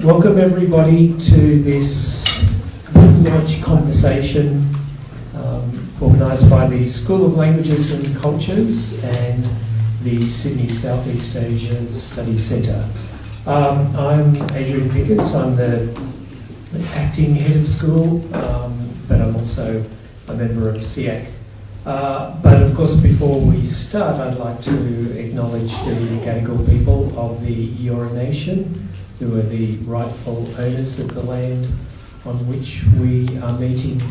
Welcome everybody to this book launch conversation organised by the School of Languages and Cultures and the Sydney Southeast Asia Study Centre. I'm Adrian Vickers. I'm the acting head of school, but I'm also a member of SIAC. But of course, before we start, I'd like to acknowledge the Gadigal people of the Eora Nation, who are the rightful owners of the land on which we are meeting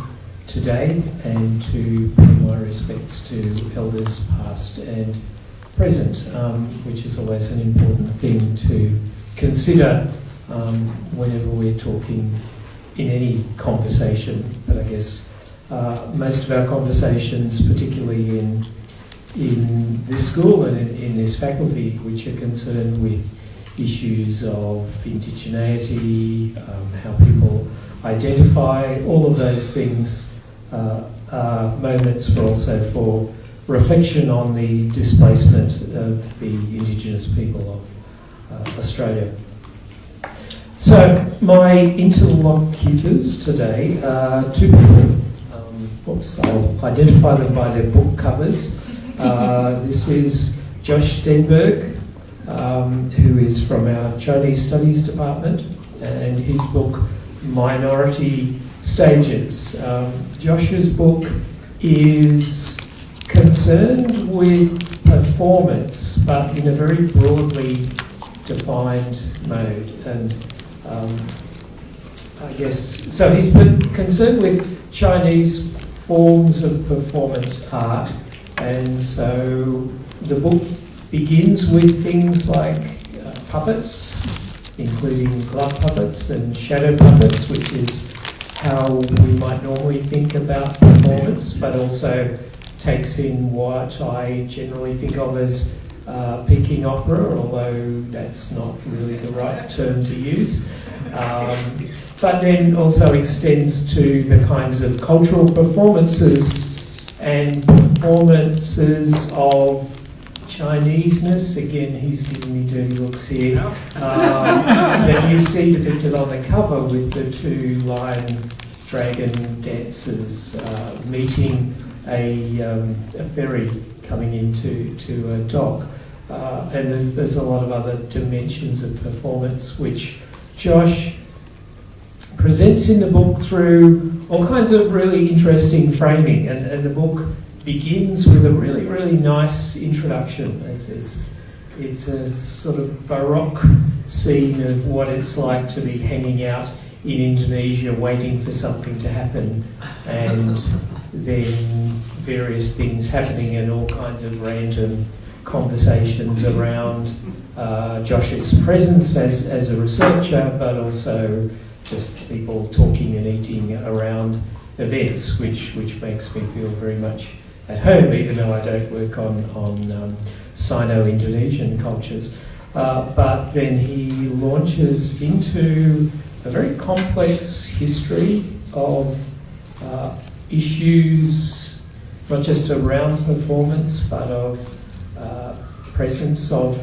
today, and to pay my respects to elders past and present, which is always an important thing to consider whenever we're talking in any conversation. But I guess most of our conversations, particularly in this school and in this faculty, which are concerned with issues of indigeneity, how people identify, all of those things are moments also for reflection on the displacement of the Indigenous people of Australia. So my interlocutors today are two people. I'll identify them by their book covers. This is Josh Denberg, who is from our Chinese Studies department, and his book Minority Stages. Josh's book is concerned with performance, but in a very broadly defined mode. And I guess, so he's been concerned with Chinese forms of performance art, and so the book begins with things like puppets, including glove puppets and shadow puppets, which is how we might normally think about performance, but also takes in what I generally think of as Peking opera, although that's not really the right term to use. But then also extends to the kinds of cultural performances and performances of Chineseness. Again, he's giving me dirty looks here. That you see depicted on the cover with the two lion dragon dancers meeting a ferry coming into a dock. And there's a lot of other dimensions of performance which Josh presents in the book through all kinds of really interesting framing, and the book begins with a really, really nice introduction. It's a sort of Baroque scene of what it's like to be hanging out in Indonesia waiting for something to happen, and then various things happening and all kinds of random conversations around Josh's presence as a researcher, but also just people talking and eating around events, which makes me feel very much at home, even though I don't work on Sino-Indonesian cultures. But then he launches into a very complex history of issues, not just around performance, but of presence of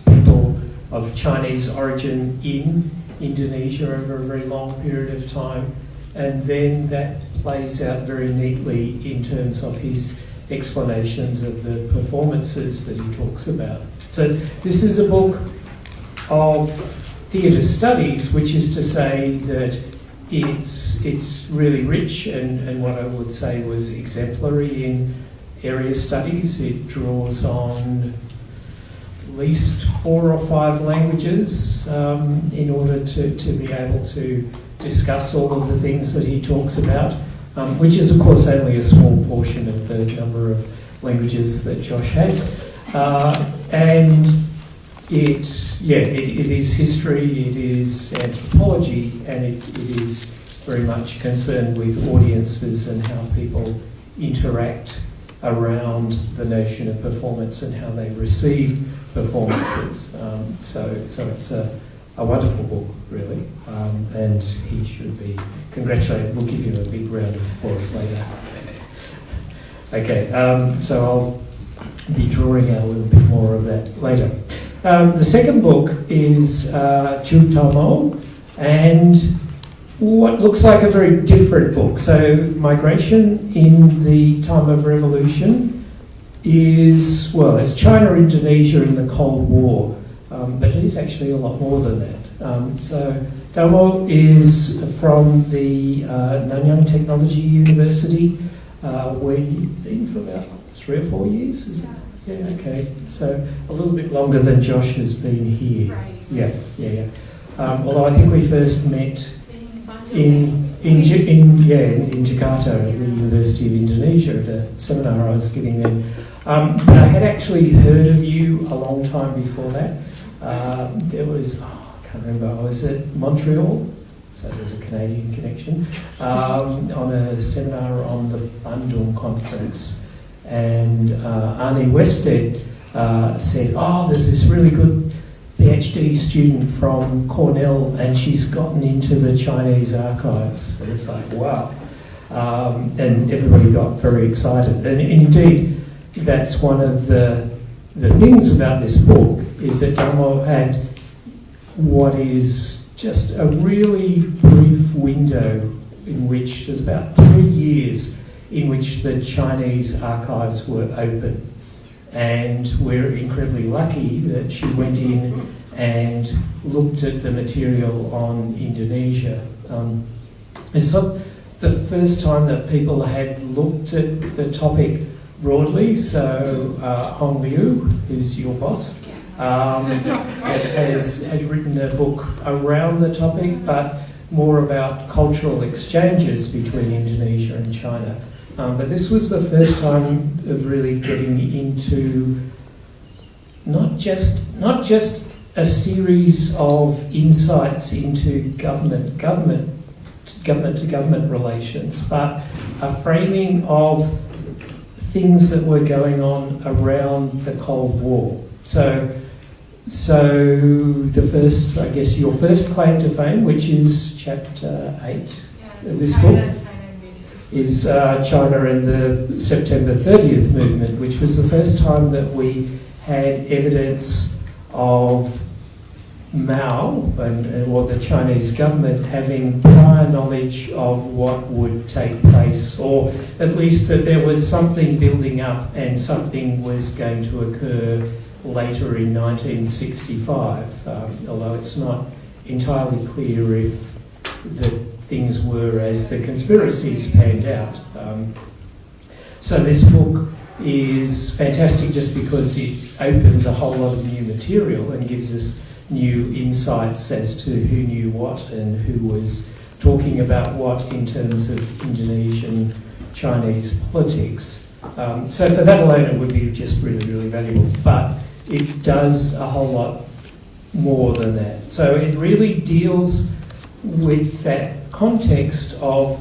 people of Chinese origin in Indonesia over a very long period of time. And then that plays out very neatly in terms of his explanations of the performances that he talks about. So this is a book of theatre studies, which is to say that it's really rich and what I would say was exemplary in area studies. It draws on at least 4 or 5 languages in order to be able to discuss all of the things that he talks about, which is of course only a small portion of the number of languages that Josh has. And it is history, it is anthropology, and it is very much concerned with audiences and how people interact around the notion of performance and how they receive performances. So it's a wonderful book, really, and he should be congratulated. We'll give him a big round of applause later. Okay, so I'll be drawing out a little bit more of that later. The second book is Chutamo, and what looks like a very different book. So migration in the time of revolution is, well, it's China, Indonesia in the Cold War, but it is actually a lot more than that. So Domo is from the Nanyang Technology University, where you've been for about 3 or 4 years, is it? Yeah, okay. So a little bit longer than Josh has been here. Right. Yeah. Although I think we first met in Jakarta at the University of Indonesia at a seminar I was getting then. But I had actually heard of you a long time before that. There was, I can't remember, I was at Montreal, so there's a Canadian connection, on a seminar on the Bandung conference. And Arnie Wested said, there's this really good PhD student from Cornell and she's gotten into the Chinese archives. So it's like, wow. And everybody got very excited. And indeed, that's one of the things about this book, is that Domo had what is just a really brief window in which there's about 3 years in which the Chinese archives were open. And we're incredibly lucky that she went in and looked at the material on Indonesia. It's not the first time that people had looked at the topic broadly, so Hong Liu, who's your boss, has written a book around the topic, but more about cultural exchanges between Indonesia and China. But this was the first time of really getting into not just a series of insights into government-to-government relations, but a framing of things that were going on around the Cold War. So the first, I guess, your first claim to fame, which is chapter 8 of this book, is China and the September 30th movement, which was the first time that we had evidence of Mao or the Chinese government having prior knowledge of what would take place, or at least that there was something building up and something was going to occur later in 1965, although it's not entirely clear if the things were as the conspiracies panned out. So this book is fantastic just because it opens a whole lot of new material and gives us new insights as to who knew what and who was talking about what in terms of Indonesian Chinese politics. So for that alone it would be just really, really valuable, but it does a whole lot more than that. So it really deals with that context of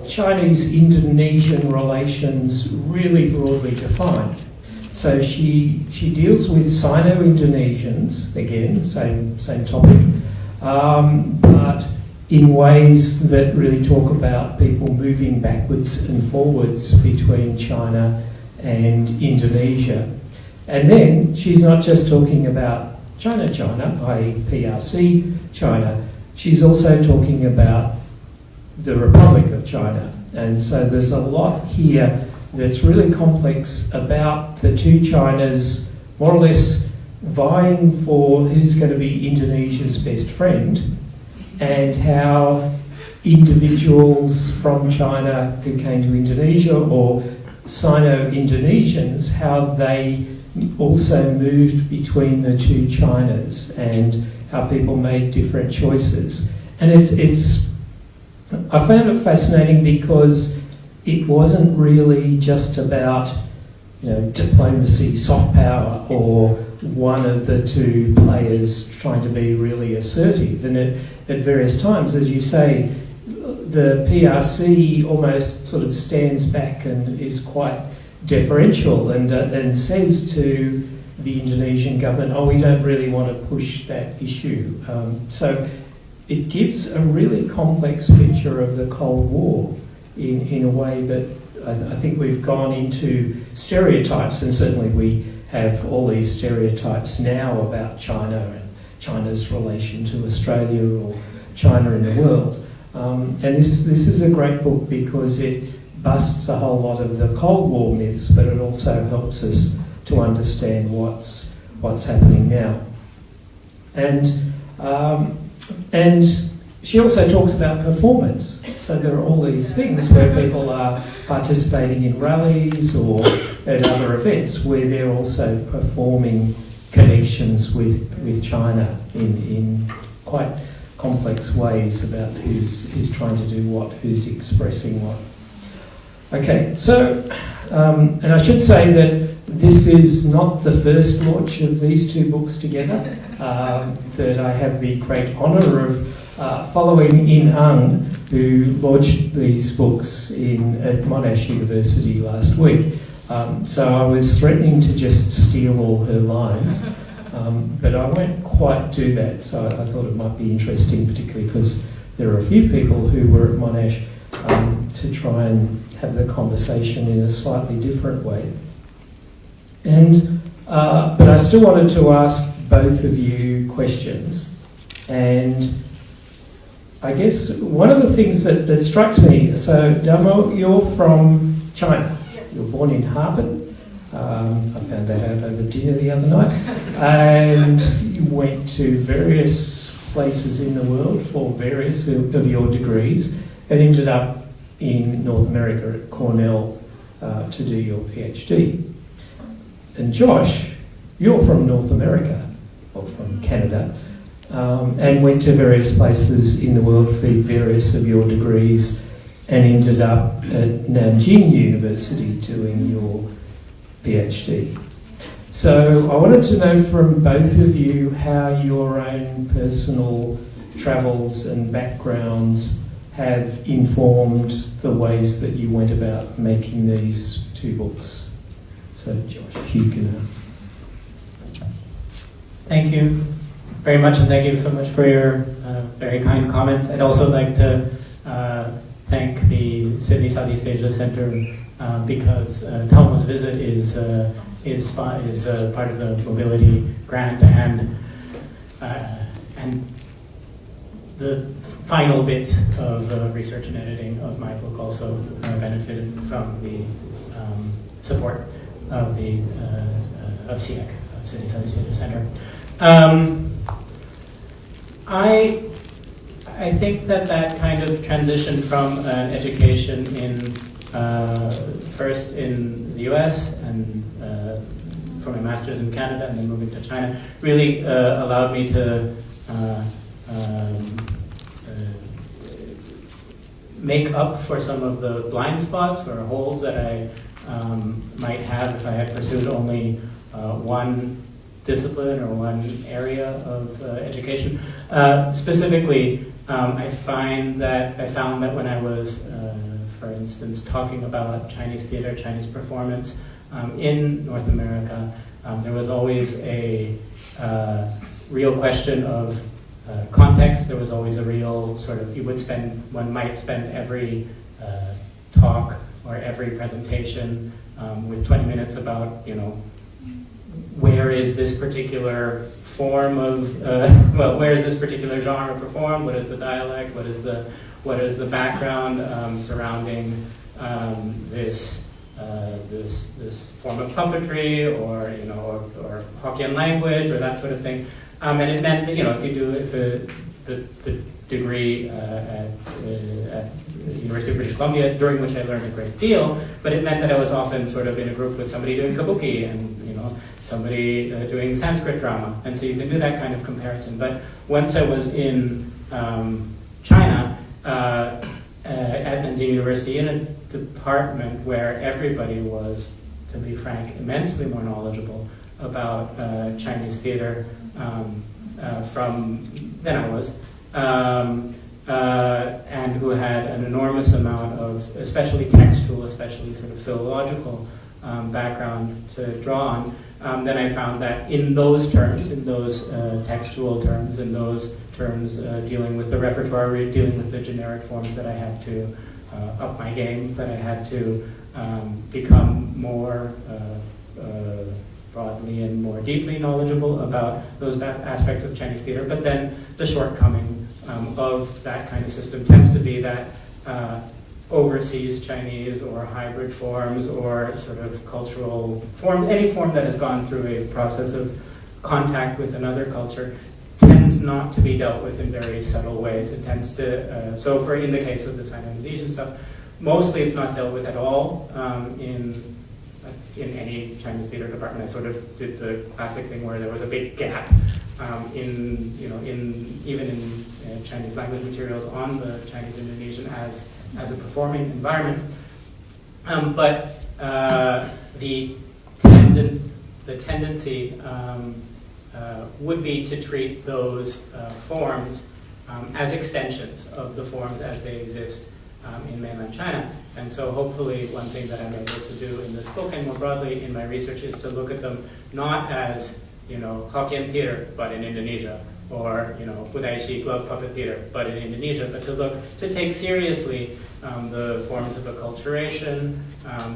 Chinese-Indonesian relations really broadly defined. So she deals with Sino-Indonesians, again, same topic, but in ways that really talk about people moving backwards and forwards between China and Indonesia. And then she's not just talking about China, i.e. PRC China, she's also talking about the Republic of China. And so there's a lot here that's really complex about the two Chinas more or less vying for who's going to be Indonesia's best friend, and how individuals from China who came to Indonesia, or Sino-Indonesians, how they also moved between the two Chinas and how people made different choices. And I found it fascinating because it wasn't really just about, diplomacy, soft power, or one of the two players trying to be really assertive. And at various times, as you say, the PRC almost sort of stands back and is quite deferential and says to the Indonesian government, we don't really want to push that issue. So it gives a really complex picture of the Cold War in a way that I think we've gone into stereotypes, and certainly we have all these stereotypes now about China and China's relation to Australia or China in the world. And this is a great book because it busts a whole lot of the Cold War myths, but it also helps us to understand what's happening now. And she also talks about performance. So there are all these things where people are participating in rallies or at other events where they're also performing connections with China in quite complex ways about who's trying to do what, who's expressing what. Okay, so, and I should say that this is not the first launch of these two books together, that I have the great honour of following In Ang, who launched these books at Monash University last week. So I was threatening to just steal all her lines, but I won't quite do that, so I thought it might be interesting, particularly because there are a few people who were at Monash to try and have the conversation in a slightly different way. And but I still wanted to ask both of you questions, and I guess one of the things that strikes me, so Damo, you're from China. Yes. You're born in Harbin. I found that out over dinner the other night. And you went to various places in the world for various of your degrees and ended up in North America at Cornell to do your PhD. And Josh, you're from North America, or from Canada, and went to various places in the world for various of your degrees and ended up at Nanjing University doing your PhD. So I wanted to know from both of you how your own personal travels and backgrounds have informed the ways that you went about making these two books. So Josh, you can ask. Thank you very much, and thank you so much for your very kind comments. I'd also like to thank the Sydney Southeast Asia Centre because Telma's visit is part of the mobility grant, and the final bit of research and editing of my book also benefited from the support of the of SEAC, Sydney Southeast Asia Centre. I think that kind of transition from an education in first in the US and from a master's in Canada and then moving to China really allowed me to make up for some of the blind spots or holes that I might have if I had pursued only one discipline or one area of education. Specifically, I found that when I was, for instance, talking about Chinese theater, Chinese performance in North America, there was always a real question of context. There was always a real sort of, one might spend every talk or every presentation with 20 minutes about, where is this particular form of, where is this particular genre performed? What is the dialect? What is the background surrounding this form of puppetry, or or Hokkien language, or that sort of thing? And it meant that if the degree at the University of British Columbia, during which I learned a great deal, but it meant that I was often sort of in a group with somebody doing kabuki and somebody doing Sanskrit drama, and so you can do that kind of comparison. But once I was in China at Nanjing University in a department where everybody was, to be frank, immensely more knowledgeable about Chinese theater than I was, and who had an enormous amount of, especially textual, especially sort of philological background to draw on, then I found that in those terms, in those textual terms, in those terms dealing with the repertoire, dealing with the generic forms, that I had to up my game, that I had to become more broad broadly and more deeply knowledgeable about those aspects of Chinese theater. But then the shortcoming of that kind of system tends to be that overseas Chinese or hybrid forms or sort of cultural form, any form that has gone through a process of contact with another culture tends not to be dealt with in very subtle ways. It tends to, so for in the case of the Sino-Indonesian stuff, mostly it's not dealt with at all in any Chinese theater department. I sort of did the classic thing where there was a big gap even in Chinese language materials on the Chinese-Indonesian as a performing environment. But the tendency would be to treat those forms as extensions of the forms as they exist in mainland China. And so hopefully one thing that I'm able to do in this book and more broadly in my research is to look at them not as, Hokkien theater, but in Indonesia, or, Budaishi glove puppet theater, but in Indonesia, but to take seriously the forms of acculturation,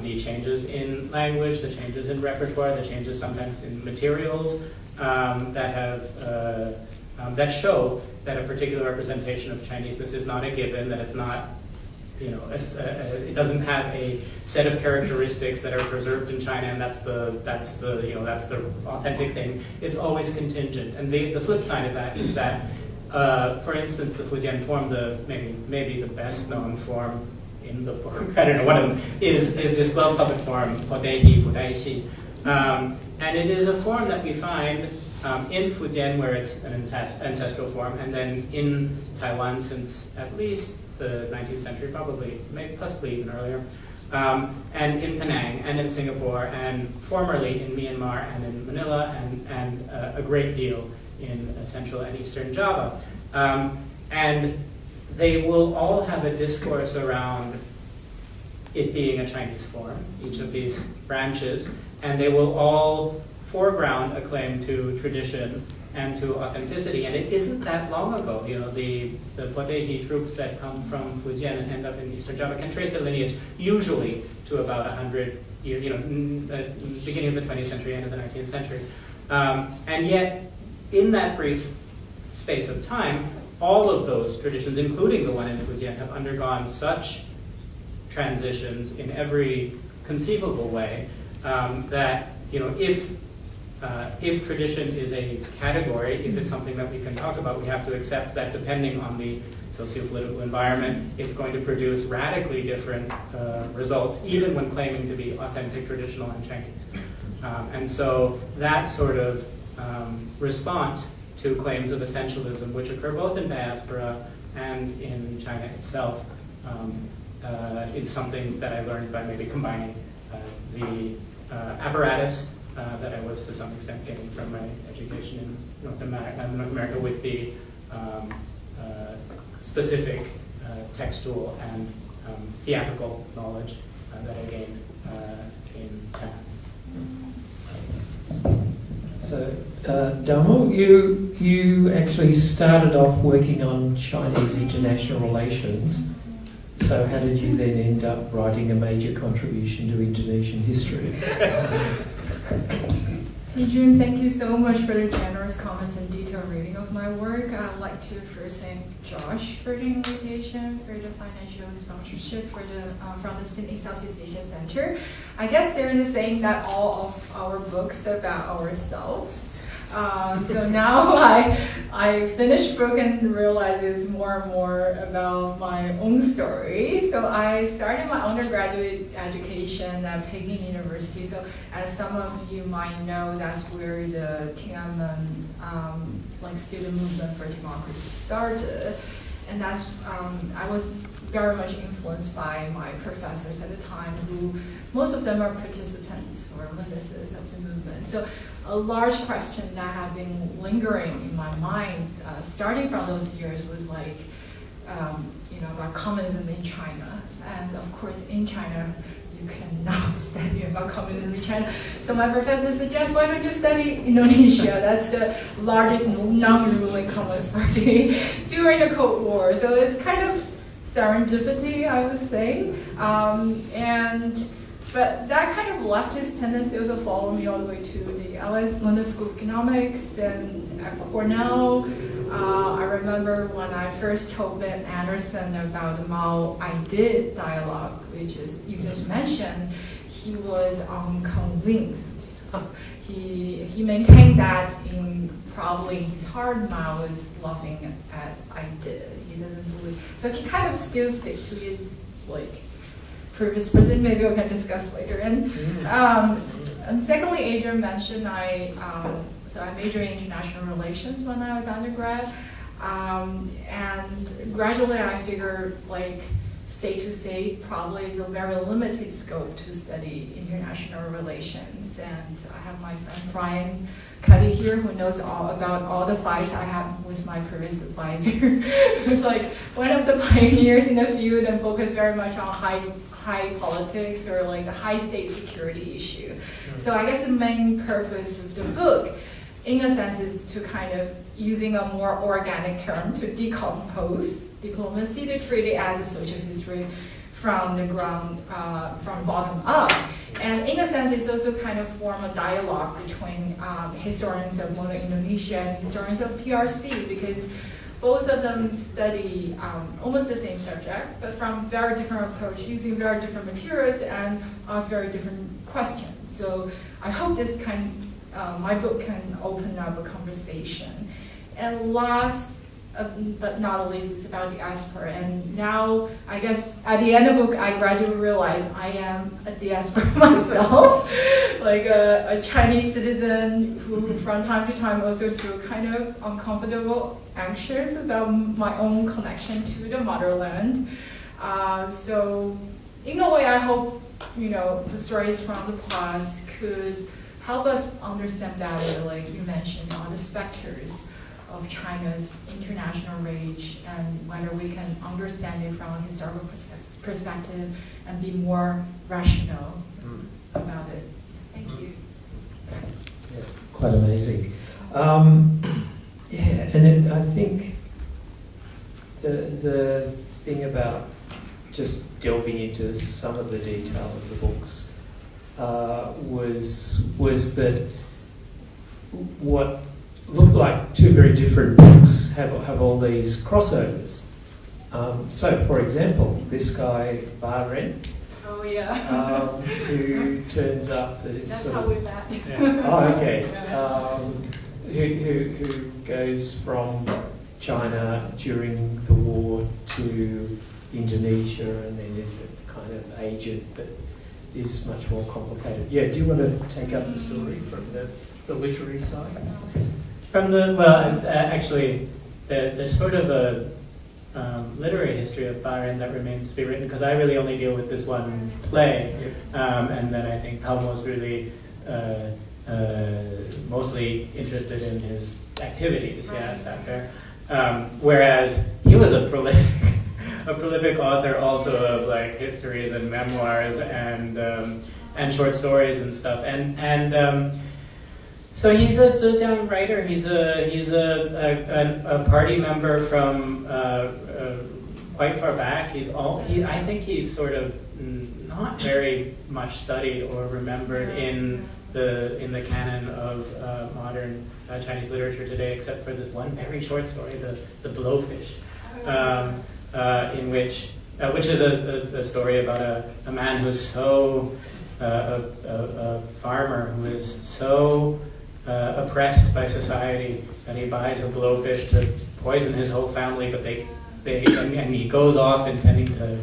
the changes in language, the changes in repertoire, the changes sometimes in materials that show that a particular representation of Chineseness is not a given, that it's not, it doesn't have a set of characteristics that are preserved in China, and that's the authentic thing. It's always contingent. And the flip side of that is that, for instance, the Fujian form, maybe the best known form in the book, I don't know, one of them is this glove puppet form, Potehi Budaishi. And it is a form that we find in Fujian, where it's an ancestral form, and then in Taiwan since at least the 19th century, probably, possibly even earlier, and in Penang, and in Singapore, and formerly in Myanmar, and in Manila, and a great deal in Central and Eastern Java. And they will all have a discourse around it being a Chinese form, each of these branches, and they will all foreground a claim to tradition and to authenticity. And it isn't that long ago, the Potehi troops that come from Fujian and end up in Eastern Java can trace their lineage usually to about 100 years, beginning of the 20th century, end of the 19th century. And yet, in that brief space of time, all of those traditions, including the one in Fujian, have undergone such transitions in every conceivable way that, if tradition is a category, if it's something that we can talk about, we have to accept that depending on the socio-political environment, it's going to produce radically different results, even when claiming to be authentic, traditional, and Chinese. And so that sort of response to claims of essentialism, which occur both in diaspora and in China itself, is something that I learned by maybe combining the apparatus that I was to some extent getting from my education in North America with the specific textual and theatrical knowledge that I gained in China. So, Damo, you actually started off working on Chinese international relations. So how did you then end up writing a major contribution to Indonesian history? Adrian, thank you so much for the generous comments and detailed reading of my work. I'd like to first thank Josh for the invitation, for the financial sponsorship from the Sydney Southeast Asia Center. I guess there is a saying that all of our books are about ourselves. So now I finished book and realized it's more and more about my own story. So I started my undergraduate education at Peking University. So as some of you might know, that's where the Tiananmen student movement for democracy started. And that's I was very much influenced by my professors at the time, who most of them are participants or witnesses of the movement. So a large question that had been lingering in my mind, starting from those years, was about communism in China. And of course, in China, you cannot study about communism in China. So my professor suggests, why don't you study Indonesia? That's the largest non-ruling Communist party during the Cold War. So it's kind of serendipity, I would say. And But that kind of leftist tendency also followed me all the way to the London School of Economics and at Cornell. I remember when I first told Ben Anderson about the Mao I Did dialogue, which is you just mentioned, he was unconvinced. He maintained that in probably his heart, Mao was laughing at I did. He doesn't believe. So he kind of still stick to his previous position. Maybe we can discuss later. And secondly, Adrian mentioned so I majored in international relations when I was undergrad, and gradually I figured state to state probably is a very limited scope to study international relations. And I have my friend Brian Cuddy here who knows all about all the fights I had with my previous advisor, who's one of the pioneers in the field and focused very much on high politics or the high state security issue. So I guess the main purpose of the book, in a sense, is to kind of using a more organic term to decompose diplomacy, to treat it as a social history from the ground, from bottom up. And in a sense, it's also kind of form a dialogue between historians of modern Indonesia and historians of PRC, because both of them study almost the same subject, but from very different approach, using very different materials and ask very different questions. So I hope my book can open up a conversation. And last but not least, it's about diaspora. And now, I guess, at the end of the book, I gradually realized I am a diaspora myself, a Chinese citizen who from time to time also feel kind of uncomfortable, anxious about my own connection to the motherland. So in a way, I hope, the stories from the past could help us understand better, like you mentioned, on the specters of China's international reach and whether we can understand it from a historical perspective and be more rational about it. Thank you. Yeah, quite amazing. I think the thing about just delving into some of the detail of the books was that what looked like two very different books have all these crossovers. So, for example, this guy Ren, oh yeah, who turns up as that's sort how of, we met. yeah. Oh, okay. Who goes from China during the war to Indonesia, and then is a kind of agent, but is much more complicated. Yeah, do you want to take up the story from the literary side? From actually, there's sort of a literary history of Bahrain that remains to be written, because I really only deal with this one play, and then I think Palmo's really mostly interested in his activities. Yeah, is that fair? Whereas he was a prolific author also of like histories and memoirs and short stories and stuff, and so he's a Zhejiang writer. He's a party member from quite far back. I think he's sort of not very much studied or remembered in the canon of modern Chinese literature today, except for this one very short story, the Blowfish, in which is a story about a man who's so a farmer who is so oppressed by society that he buys a blowfish to poison his whole family, but and he goes off intending to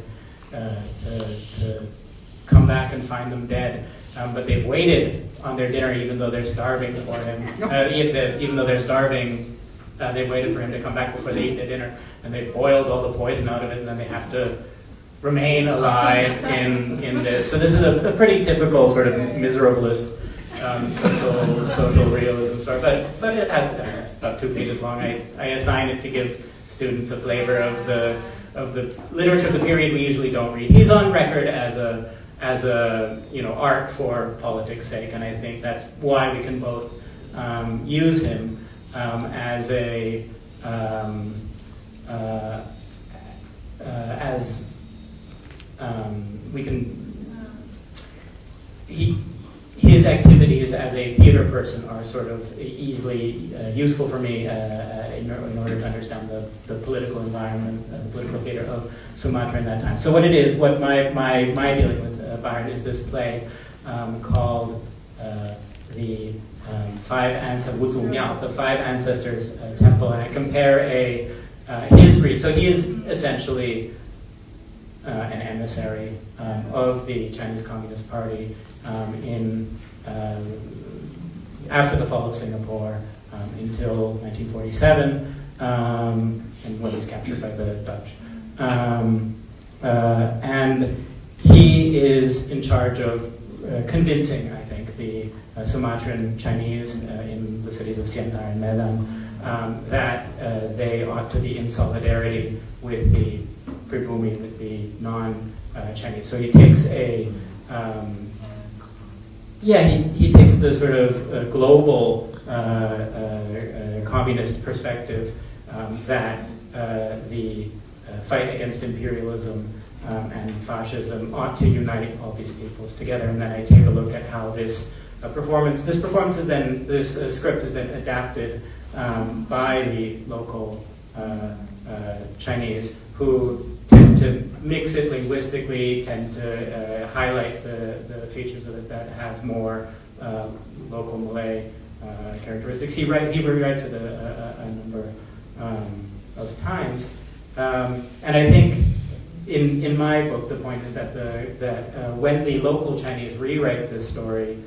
come back and find them dead, but they've waited on their dinner even though they're starving for him. Even though they're starving, they've waited for him to come back before they eat their dinner, and they've boiled all the poison out of it, and then they have to remain alive in this. So this is a pretty typical sort of miserablest social realism story, but it has, it's about 2 pages long. I assign it to give students a flavor of the literature of the period we usually don't read. He's on record as a art for politics' sake, and I think that's why we can both use him as a we can. his activities as a theater person are sort of easily useful for me in order to understand the political environment, the political theater of Sumatra in that time. So what my dealing with Byron is this play called the Five Ancestors, the Five Ancestors Temple, and I compare his read. So he is essentially an emissary of the Chinese Communist Party after the fall of Singapore until 1947, and when he's captured by the Dutch. And he is in charge of convincing, I think, the Sumatran Chinese in the cities of Siantar and Medan that they ought to be in solidarity with the Pribumi, with the non-Chinese. So he takes he takes the sort of global communist perspective that the fight against imperialism and fascism ought to unite all these peoples together. And then I take a look at how this script is then adapted by the local Chinese, who tend to mix it linguistically, tend to highlight the features of it that have more local Malay characteristics. He rewrites it a number of times, and I think in my book the point is that when the local Chinese rewrite this story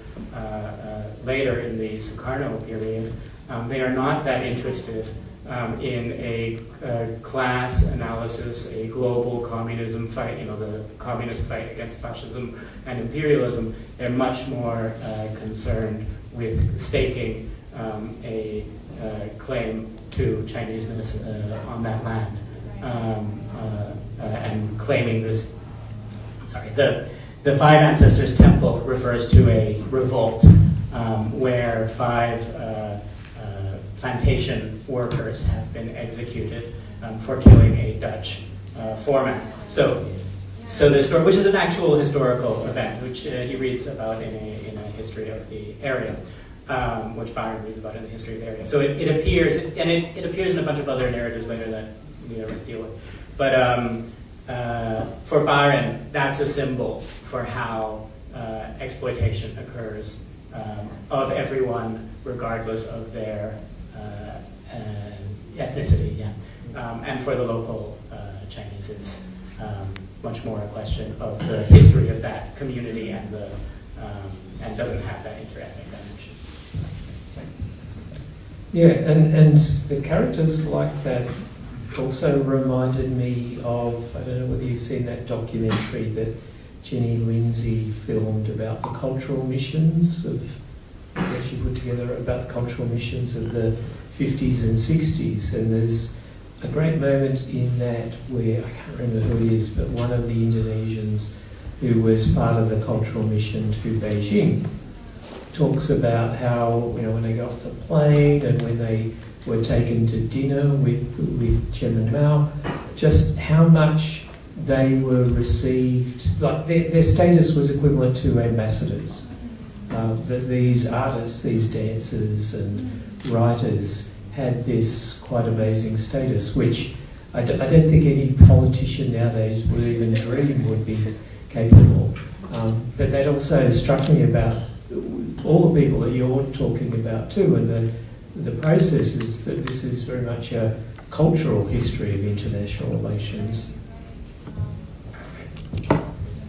later in the Sukarno period, they are not that interested in a class analysis, a global communism fight, the communist fight against fascism and imperialism. They're much more concerned with staking a claim to Chineseness on that land, and claiming this. The Five Ancestors Temple refers to a revolt where 5 plantation workers have been executed for killing a Dutch foreman. So this story, which is an actual historical event, which he reads about in a history of the area, which Byron reads about in the history of the area. So it appears, and it appears in a bunch of other narratives later that we always deal with. But for Byron, that's a symbol for how exploitation occurs of everyone, regardless of their ethnicity, and for the local Chinese, it's much more a question of the history of that community and doesn't have that interethnic dimension. Yeah, and the characters like that also reminded me of, I don't know whether you've seen that documentary that Jenny Lindsay filmed about the cultural missions that she put together about the cultural missions of the 50s and 60s, and there's a great moment in that where, I can't remember who it is, but one of the Indonesians who was part of the cultural mission to Beijing talks about how, when they go off the plane and when they were taken to dinner with Chairman Mao, just how much they were received, like their status was equivalent to ambassadors. That these artists, these dancers and writers had this quite amazing status, which I don't think any politician nowadays would even dream would be capable. But that also struck me about all the people that you're talking about too, and the process is that this is very much a cultural history of international relations.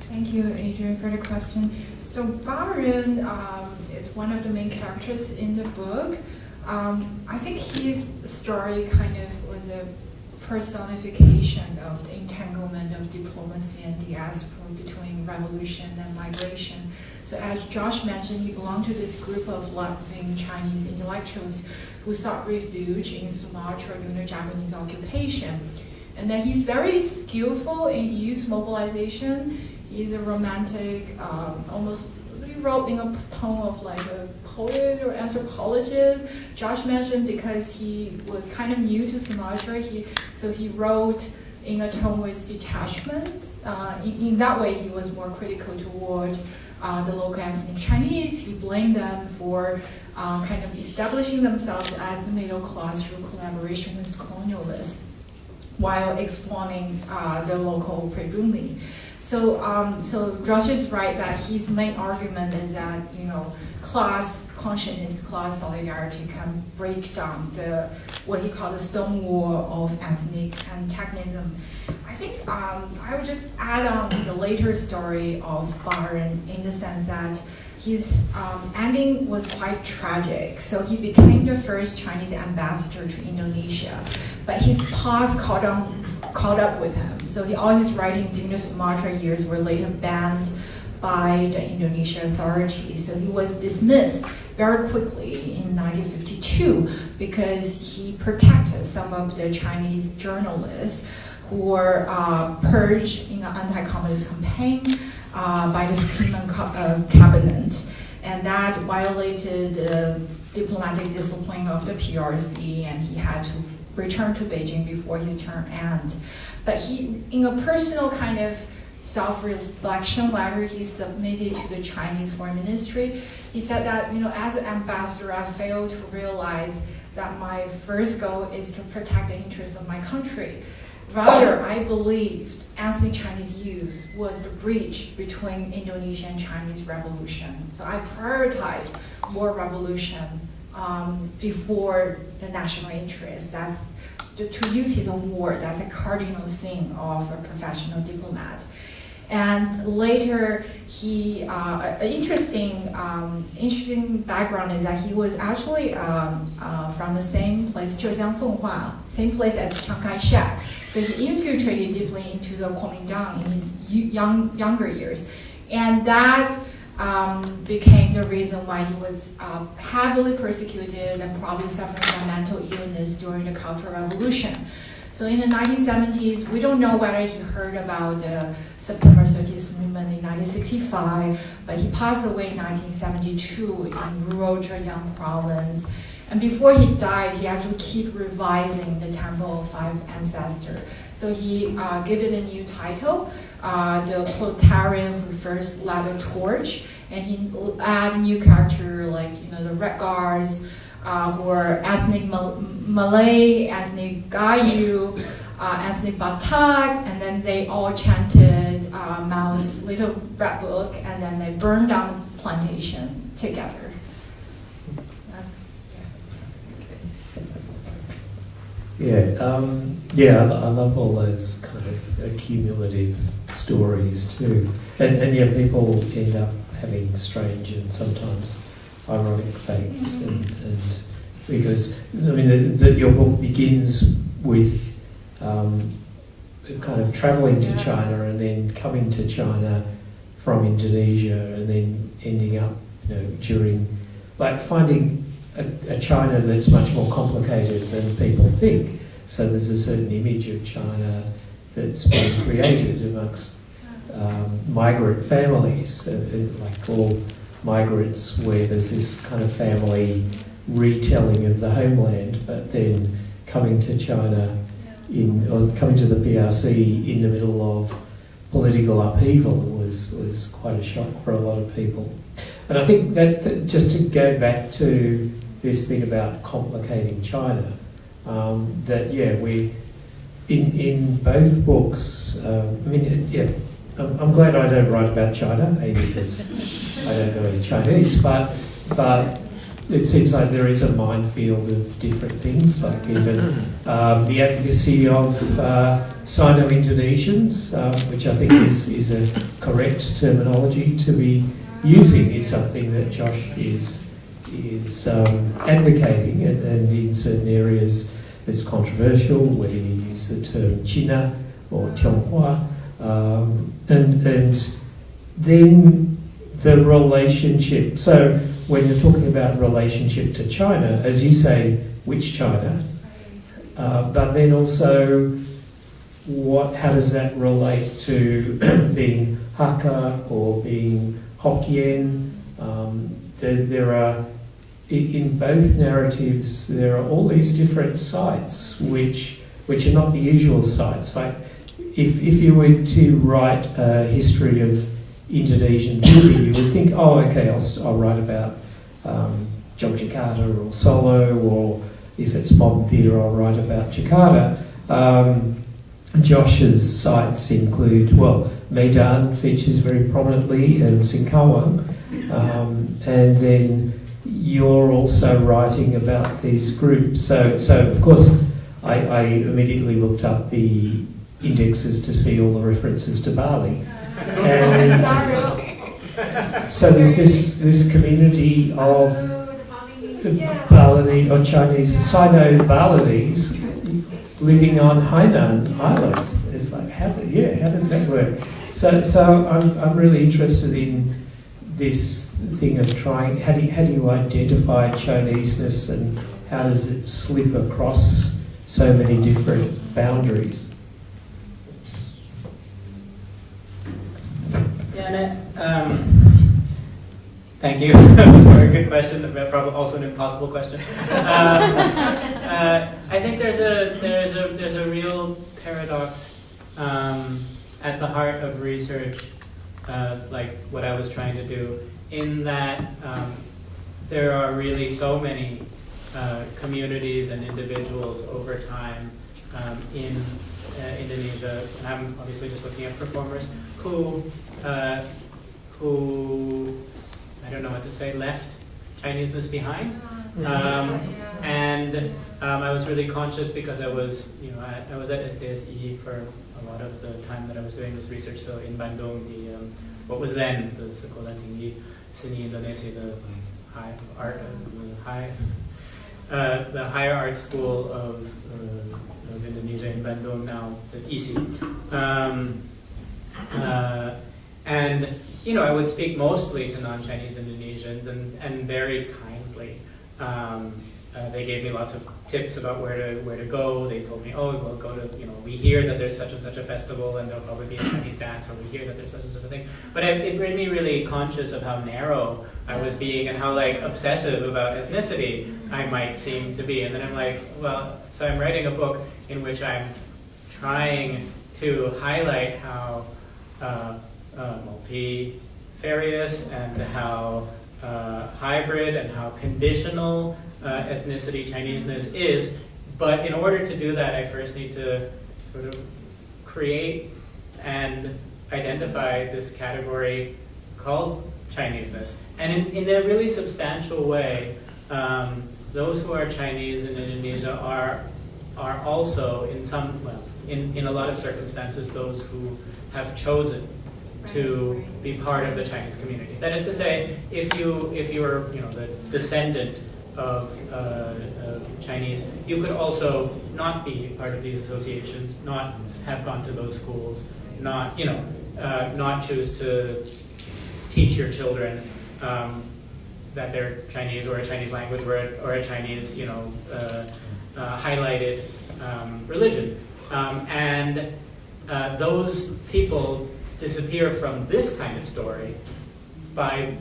Thank you, Adrian, for the question. So Byron is one of the main characters in the book. I think his story kind of was a personification of the entanglement of diplomacy and diaspora between revolution and migration. So as Josh mentioned, he belonged to this group of left-wing Chinese intellectuals who sought refuge in Sumatra during the Japanese occupation. And then he's very skillful in youth mobilization. He's a romantic, almost, he wrote in a tone of like a poet or anthropologist. Josh mentioned because he was kind of new to Sumatra, so he wrote in a tone with detachment. In that way, he was more critical toward the local ethnic Chinese. He blamed them for kind of establishing themselves as the middle class through collaboration with colonialists, while exploiting the local Pribumi. So Josh is right that his main argument is that class consciousness, class solidarity can break down what he called the stone wall of ethnic antagonism. I think I would just add on the later story of Byron in the sense that his ending was quite tragic. So he became the first Chinese ambassador to Indonesia, but his past caught up with him. So all his writings during the Sumatra years were later banned by the Indonesian authorities. So he was dismissed very quickly in 1952 because he protected some of the Chinese journalists who were purged in an anti-communist campaign by the Supreme Cabinet, and that violated the diplomatic discipline of the PRC, and he had to return to Beijing before his term ended. But he, in a personal kind of self-reflection letter he submitted to the Chinese Foreign Ministry, he said that, as an ambassador, I failed to realize that my first goal is to protect the interests of my country. Rather, I believed ethnic Chinese youth was the bridge between Indonesian and Chinese revolution. So I prioritized war revolution before the national interest. That's to use his own word. That's a cardinal sin of a professional diplomat. And later, an interesting background is that he was actually from the same place, Zhejiang Fenghua, same place as Chiang Kai-shek. So he infiltrated deeply into the Kuomintang in his younger years. And that became the reason why he was heavily persecuted and probably suffering from mental illness during the Cultural Revolution. So in the 1970s, we don't know whether he heard about the September 30th movement in 1965, but he passed away in 1972 in rural Zhejiang province. And before he died, he actually kept revising the Temple of Five Ancestors. So he gave it a new title, the proletarian who first led a torch, and he added new character like the Red Guards, who were ethnic Malay, ethnic Gayu, ethnic Batak, and then they all chanted Mao's Little Red Book, and then they burned down the plantation together. I love all those kind of cumulative stories too, and people end up having strange and sometimes ironic fates, and because your book begins with kind of travelling to China and then coming to China from Indonesia and then ending up during finding a China that's much more complicated than people think. So there's a certain image of China that's been created amongst migrant families, like all migrants, where there's this kind of family retelling of the homeland, but then coming to China or coming to the PRC in the middle of political upheaval was quite a shock for a lot of people. And I think that just to go back to this thing about complicating China, we in both books. I'm glad I don't write about China, because I don't know any Chinese, but it seems like there is a minefield of different things, like even the advocacy of Sino-Indonesians, which I think is a correct terminology to be using, is something that Josh is advocating, and in certain areas it's controversial, whether you use the term China or Tionghoa, and then the relationship. So when you're talking about relationship to China, as you say, which China, but then also how does that relate to being Hakka or being Hokkien? There are, in both narratives, there are all these different sites which are not the usual sites. Like if you were to write a history of Indonesian theatre, you would think, oh, okay, I'll write about Yogyakarta or Solo, or if it's modern theatre, I'll write about Jakarta. Josh's sites include, well, Medan features very prominently, and Singkawang, and then you're also writing about these groups. So of course, I immediately looked up the indexes to see all the references to Bali. And so there's this community of Balinese or Chinese Sino-Balinese living on Hainan Island. It's like, how does that work? So I'm really interested in this thing of trying, how do you identify Chineseness, and how does it slip across so many different boundaries? Yeah, thank you for a good question, but probably also an impossible question. I think there's a real paradox at the heart of research, like what I was trying to do, in that there are really so many communities and individuals over time in Indonesia, and I'm obviously just looking at performers who I don't know what to say, left Chineseness behind. And I was really conscious because I was at SDSE for a lot of the time that I was doing this research. So in Bandung, what was then the Sekolah Tinggi Seni Indonesia, the higher art school of Indonesia in Bandung, now the ISI. And I would speak mostly to non-Chinese Indonesians, and very kindly. They gave me lots of tips about where to go. They told me, oh, well, go to, we hear that there's such and such a festival, and there'll probably be a Chinese dance, or we hear that there's such and such a thing. But it made me really conscious of how narrow I was being, and how obsessive about ethnicity I might seem to be. And then I'm like, well, so I'm writing a book in which I'm trying to highlight how multifarious and how hybrid and how conditional ethnicity Chineseness is. But in order to do that, I first need to sort of create and identify this category called Chineseness. And in a really substantial way, those who are Chinese in Indonesia are also in a lot of circumstances those who have chosen to be part of the Chinese community. That is to say, if you're the descendant of Chinese, you could also not be part of these associations, not have gone to those schools, not choose to teach your children that they're Chinese, or a Chinese language, or a Chinese highlighted religion, and those people disappear from this kind of story by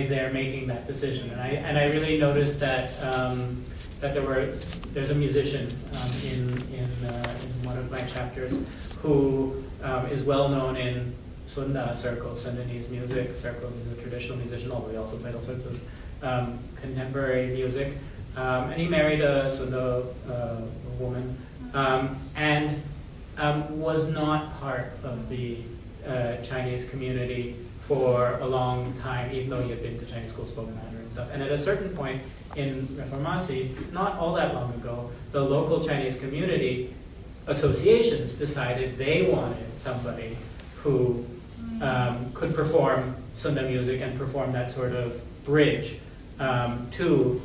their making that decision. And I really noticed that there's a musician in one of my chapters who is well known in Sunda circles, Sundanese music circles. He's a traditional musician, although he also played all sorts of contemporary music. And he married a Sunda woman, and was not part of the Chinese community for a long time, even though he had been to Chinese school, spoken Mandarin and stuff. And at a certain point in Reformasi, not all that long ago, the local Chinese community associations decided they wanted somebody who could perform Sunda music and perform that sort of bridge to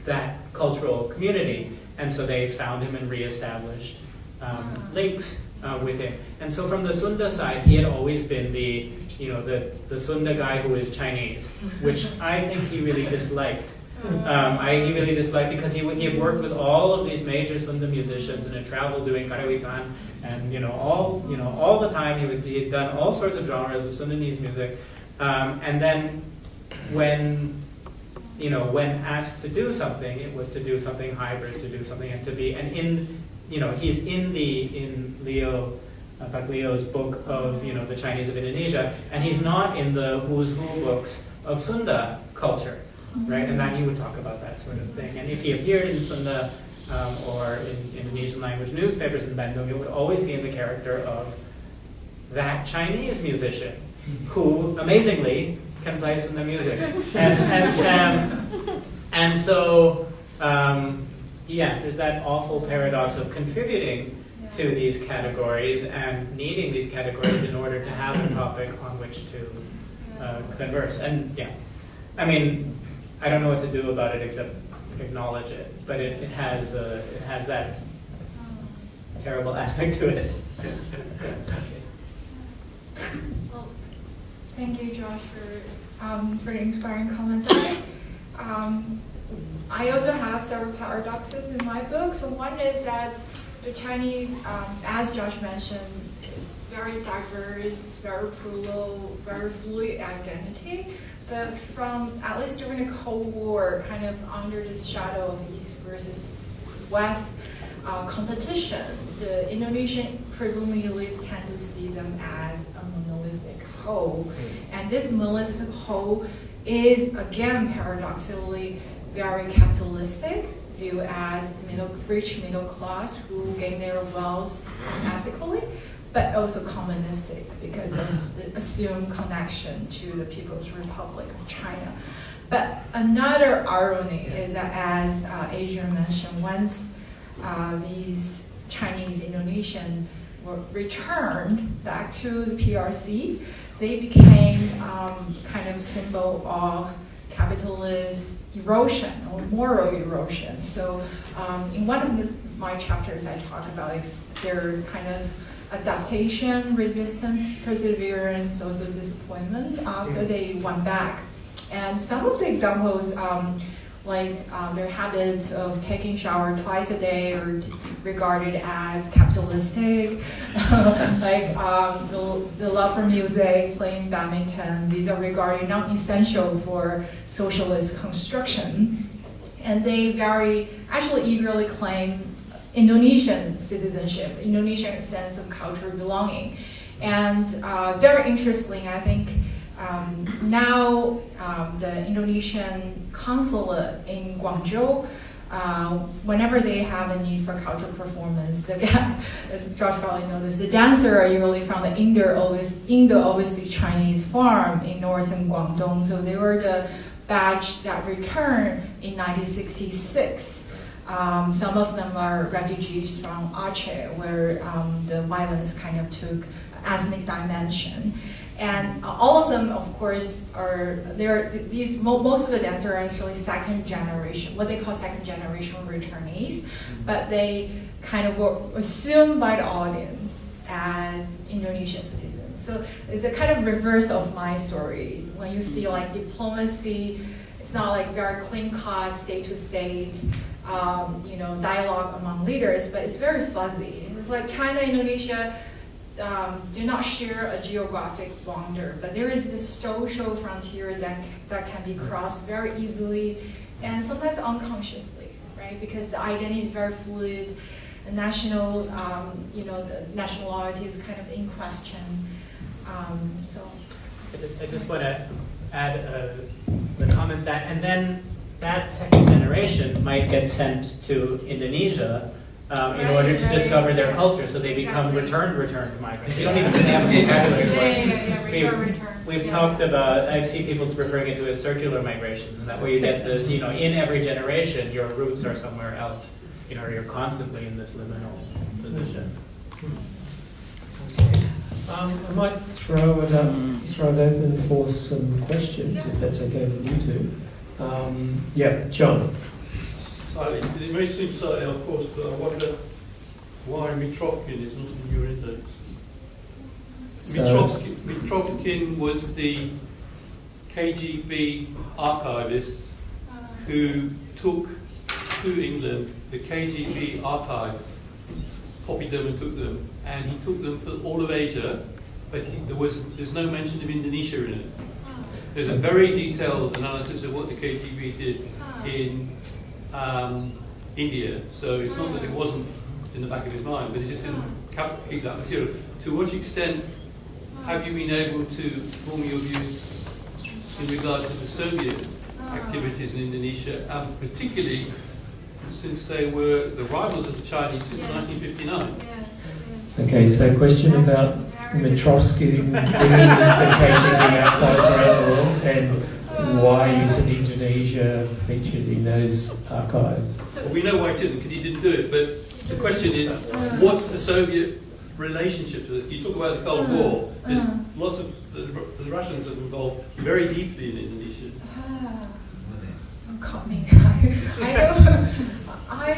that cultural community. And so they found him and reestablished links with him. And so from the Sunda side, he had always been the Sunda guy who is Chinese, which I think he really disliked. He really disliked because he had worked with all of these major Sunda musicians and had traveled doing karawitan, and all the time he had done all sorts of genres of Sundanese music, and then when asked to do something, it was to do something hybrid, to do something and to be, and he's in Leo Paglio's book of the Chinese of Indonesia, and he's not in the who's who books of Sunda culture, right? And then he would talk about that sort of thing. And if he appeared in Sunda or in Indonesian language newspapers in Bandung, it would always be in the character of that Chinese musician who, amazingly, can play Sunda music. And so, there's that awful paradox of contributing to these categories and needing these categories in order to have a topic on which to converse. And I mean, I don't know what to do about it except acknowledge it, but it has that terrible aspect to it. Well, thank you, Josh, for the inspiring comments. I also have several paradoxes in my book. So one is that the Chinese, as Josh mentioned, is very diverse, very plural, very fluid identity. But from, at least during the Cold War, kind of under this shadow of East versus West competition, the Indonesian predominantly tend to see them as a monolithic whole. And this monolithic whole is, again, paradoxically, very capitalistic, viewed as rich middle class who gain their wealth unethically, but also communistic because of the assumed connection to the People's Republic of China. But another irony is that, as Adrian mentioned, once these Chinese Indonesian were returned back to the PRC, they became kind of symbol of capitalist erosion or moral erosion. So in one of my chapters I talk about their kind of adaptation, resistance, perseverance, also disappointment after they went back. And some of the examples, like their habits of taking shower twice a day are regarded as capitalistic, like the love for music, playing badminton, these are regarded non-essential for socialist construction. And they actually eagerly claim Indonesian citizenship, Indonesian sense of cultural belonging. And very interesting, I think, now the Indonesian consulate in Guangzhou, whenever they have a need for cultural performance, Josh probably noticed, the dancers are usually from the Indo-overseas Chinese farm in northern Guangdong. So they were the batch that returned in 1966. Some of them are refugees from Aceh, where the violence kind of took ethnic dimension. And all of them, of course, most of the dancers are actually second generation, what they call second generation returnees, but they kind of were assumed by the audience as Indonesian citizens. So it's a kind of reverse of my story. When you see like diplomacy, it's not like very clean cut, state to state, dialogue among leaders, but it's very fuzzy. It's like China, Indonesia, do not share a geographic border, but there is this social frontier that can be crossed very easily and sometimes unconsciously, right? Because the identity is very fluid, the national, the nationality is kind of in question. So I just want to add the comment that, and then that second generation might get sent to Indonesia in order to discover their culture, so they become returned migrants. You don't even have a vocabulary for it. We've talked about, I've seen people referring it to as circular migration, and that way you get this, in every generation, your roots are somewhere else. You're constantly in this liminal position. I might throw it open for some questions, if that's okay with you two. John. It may seem slightly off course, but I wonder why Mitrovkin is not in your index. Mitrovkin was the KGB archivist who took to England the KGB archive, copied them and took them, and he took them for all of Asia, but there's no mention of Indonesia in it. There's a very detailed analysis of what the KGB did in India, so it's not that it wasn't in the back of his mind, but he just didn't keep that material. to what extent have you been able to form your views in regard to the Soviet activities in Indonesia, and particularly since they were the rivals of the Chinese since 1959? Okay, so question about Mitrovsky bringing the KGB archives around the world, and why isn't Indonesia featured in those archives? Well, we know why it isn't, because he didn't do it, but the question is, what's the Soviet relationship to this? You talk about the Cold War, there's lots of, the Russians are involved very deeply in Indonesia. I'm coming. I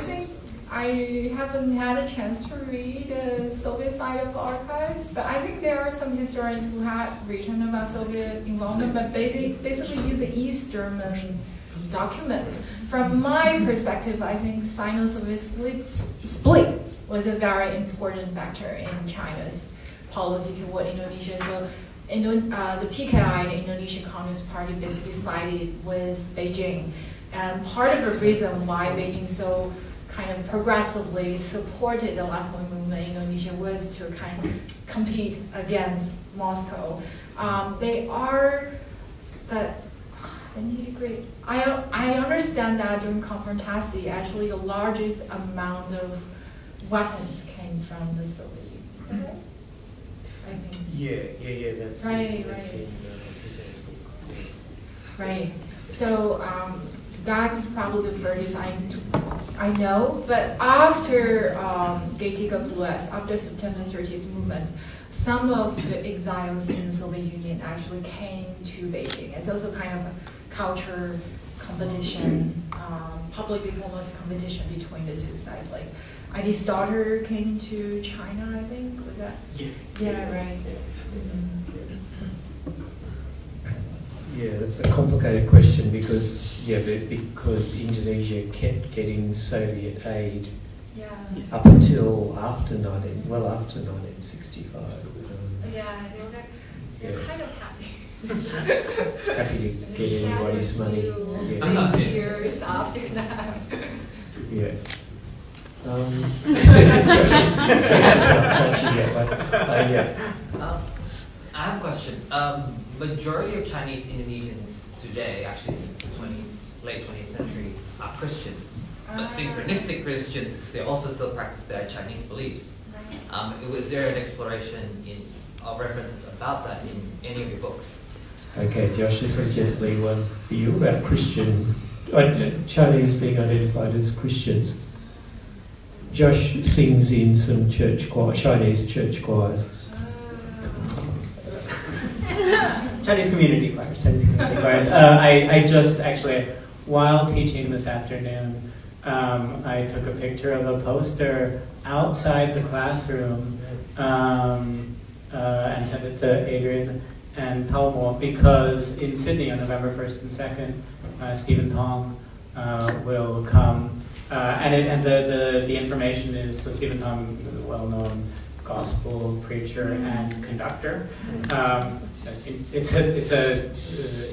think I haven't had a chance to read the Soviet side of archives, but I think there are some historians who had written about Soviet involvement, but basically using East German documents. From my perspective, I think Sino-Soviet split was a very important factor in China's policy toward Indonesia. So the PKI, the Indonesian Communist Party, basically sided with Beijing. And part of the reason why Beijing so kind of progressively supported the left-wing movement in Indonesia was to kind of compete against Moscow. They nitty-gritty. I understand that during Confrontasi, actually the largest amount of weapons came from the Soviet Union. Is that right? I think. Yeah, that's right. That's in Suzanne's book. Yeah. Right. So that's probably the furthest I know. But after Gaytiga Plus, after September 30th movement, some of the exiles in the Soviet Union actually came to Beijing. It's also kind of a culture competition, public diplomacy competition between the two sides. Like, ID's daughter came to China, I think. Was that? Yeah, right. Yeah, that's a complicated question because Indonesia kept getting Soviet aid up until after 1965. They're kind of happy. Happy to get anybody's money. Years after that. Yeah. Josh's not touching it, but yeah. I have a question. Majority of Chinese Indonesians today, actually since the late 20th century, are Christians, but synchronistic Christians because they also still practice their Chinese beliefs. Was there an exploration of references about that in any of your books? Okay, Josh, this is definitely one for you about Chinese being identified as Christians. Josh sings in some Chinese church choirs. Chinese community choirs. I just actually, while teaching this afternoon, I took a picture of a poster outside the classroom and sent it to Adrian and Talmo because in Sydney on November 1st and 2nd, Stephen Tong will come. And the information is, so Stephen Tong, the well-known gospel preacher and conductor. It's a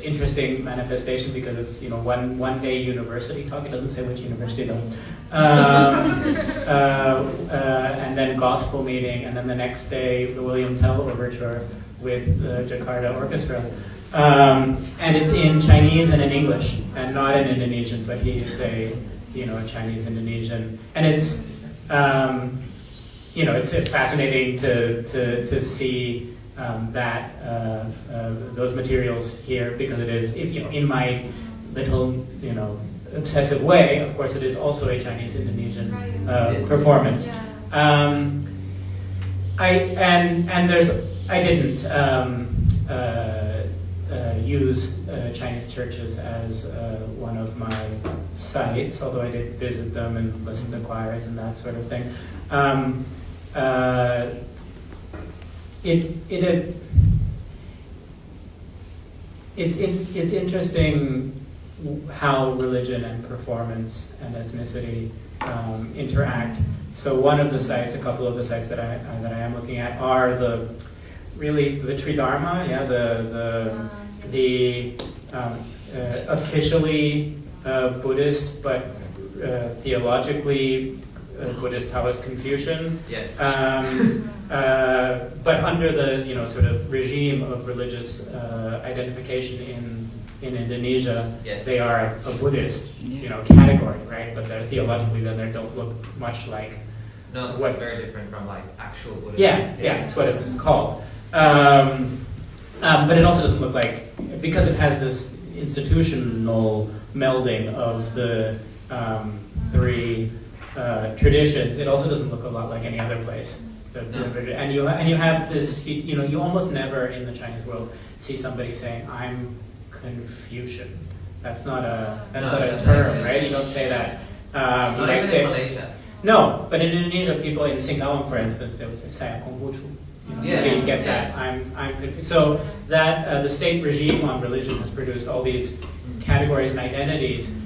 interesting manifestation because it's one day university talk. It doesn't say which university though. And then gospel meeting, and then the next day the William Tell Overture with the Jakarta Orchestra. And it's in Chinese and in English, and not in Indonesian. But he is a Chinese-Indonesian, and it's it's fascinating to see that those materials here, because it is, in my little obsessive way, of course, it is also a Chinese-Indonesian performance. I didn't use Chinese churches as one of my sites, although I did visit them and listen to choirs and that sort of thing. It's interesting how religion and performance and ethnicity interact. So one of the sites, a couple of the sites that I am looking at are the Tridharma, the officially Buddhist but theologically Buddhist Taoist Confucian. Yes. But under the sort of regime of religious identification in Indonesia, Yes. they are a Buddhist category, right? But they're theologically then they don't look much like. No, this what, is very different from like actual Buddhism. Yeah, that's what it's called. But it also doesn't look like, because it has this institutional melding of the three traditions, it also doesn't look a lot like any other place. And you have this, you almost never in the Chinese world see somebody saying, "I'm Confucian." That's not a term, right? You don't say that. Not even in Malaysia. No, but in Indonesia, people in Singawang, for instance, they would say, "Saya Konghucu." You get that. I'm confused. So that the state regime on religion has produced all these categories and identities.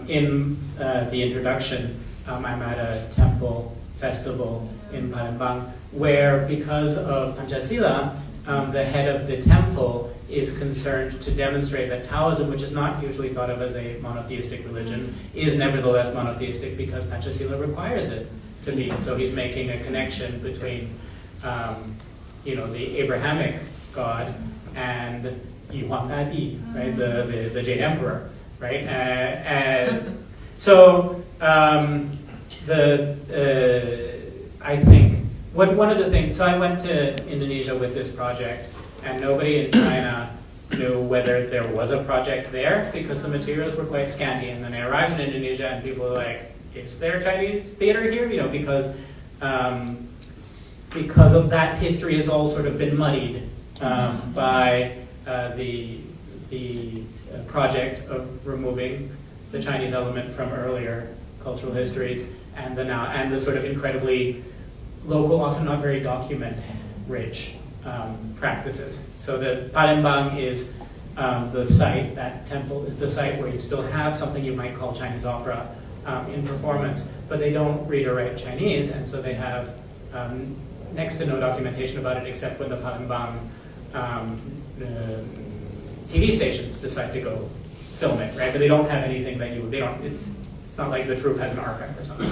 In the introduction, I'm at a temple festival in Palembang, where because of Pancasila, the head of the temple is concerned to demonstrate that Taoism, which is not usually thought of as a monotheistic religion, is nevertheless monotheistic because Pancasila requires it to be. And so he's making a connection between the Abrahamic God and Yuan Dadi, right, the Jade Emperor, right? So I think one of the things. So I went to Indonesia with this project, and nobody in China knew whether there was a project there because the materials were quite scanty. And then I arrived in Indonesia, and people were like, "Is there Chinese theater here?" Because of that, history has all sort of been muddied by the project of removing the Chinese element from earlier cultural histories, and the sort of incredibly local, often not very document-rich practices. So the Palembang is the site. That temple is the site where you still have something you might call Chinese opera in performance, but they don't read or write Chinese, and so they have next to no documentation about it, except when the Palembang TV stations decide to go film it, right? But they don't have anything that it's not like the troupe has an archive or something.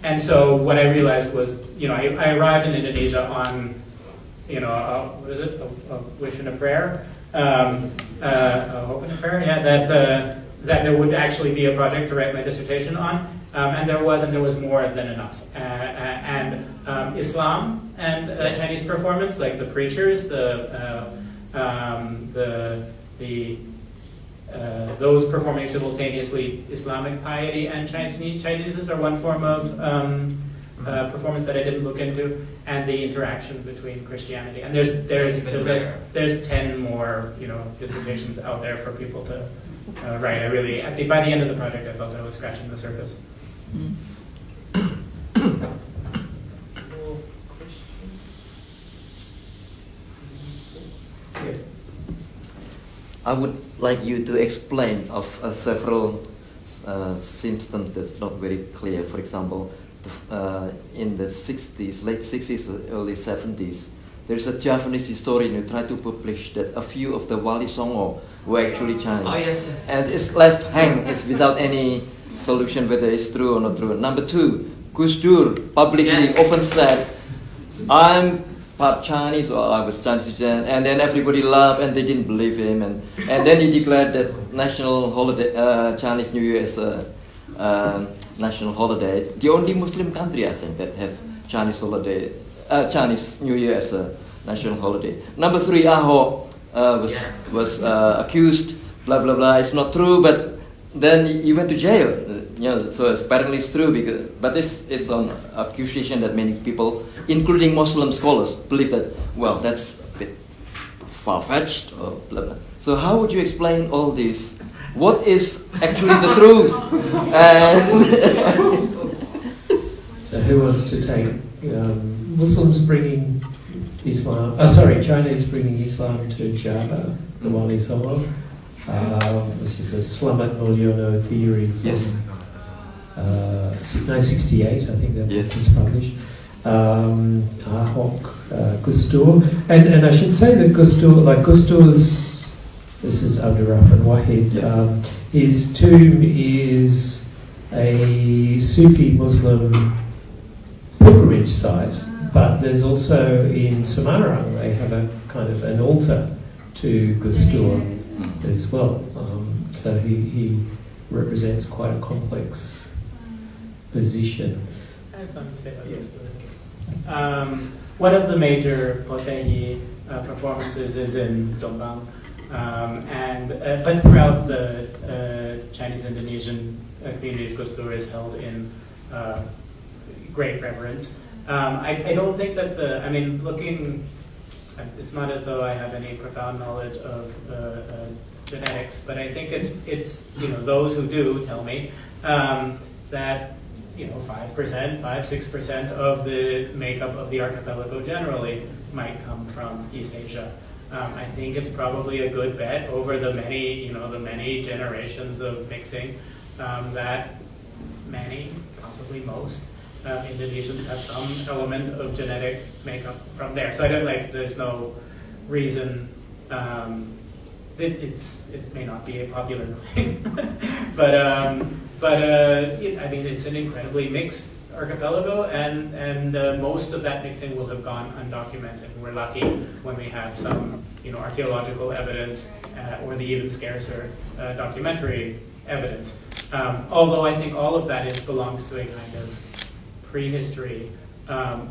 And so what I realized was, I arrived in Indonesia on, what is it? A wish and a prayer, a hope and a prayer. Yeah, that there would actually be a project to write my dissertation on. And there was more than enough. And Islam and Chinese performance, like the preachers, those performing simultaneously Islamic piety and Chinese are one form of performance that I didn't look into, and the interaction between Christianity. And there's 10 more dissertations out there for people to write. By the end of the project, I felt I was scratching the surface. I would like you to explain of several symptoms that's not very clear. For example, in the 60s, late 60s, early 70s, there's a Japanese historian who tried to publish that a few of the Wali Songo were actually Chinese. Oh, yes. And it's left hang is without any solution whether it's true or not true. Number two, Gus Dur publicly often said, "I'm part Chinese," or "I was Chinese," and then everybody laughed and they didn't believe him, and then he declared that national holiday, Chinese New Year as a national holiday. The only Muslim country, I think, that has Chinese New Year as a national holiday. Number three, Ahok was accused, blah blah blah. It's not true, but then he went to jail. So apparently it's true, but it's on accusation that many people, including Muslim scholars, believe that, well, that's a bit far-fetched or blah blah. So how would you explain all this? What is actually the truth? So who wants to take Muslims bringing Islam? Chinese bringing Islam to Java, the Wali Songo, which is a Slamet Mulyono theory from 1968, I think that was published. Ahok, Gus Dur, and I should say that Gus Dur's, this is Abdurrahman Wahid, his tomb is a Sufi Muslim pilgrimage site, but there's also in Semarang they have a kind of an altar to Gus Dur as well. So he represents quite a complex position. I have something to say about Gus Dur. One of the major Potehi performances is in Jombang, but throughout the Chinese-Indonesian communities, Gus Dur is held in great reverence. I don't think that it's not as though I have any profound knowledge of genetics, but I think it's those who do tell me that 5%, of the makeup of the archipelago generally might come from East Asia. I think it's probably a good bet over the many generations of mixing that many, possibly most, Indonesians have some element of genetic makeup from there. So I don't there's no reason. It may not be a popular thing, but it's an incredibly mixed archipelago, and most of that mixing will have gone undocumented. We're lucky when we have some archaeological evidence or the even scarcer documentary evidence. Although I think all of that belongs to a kind of prehistory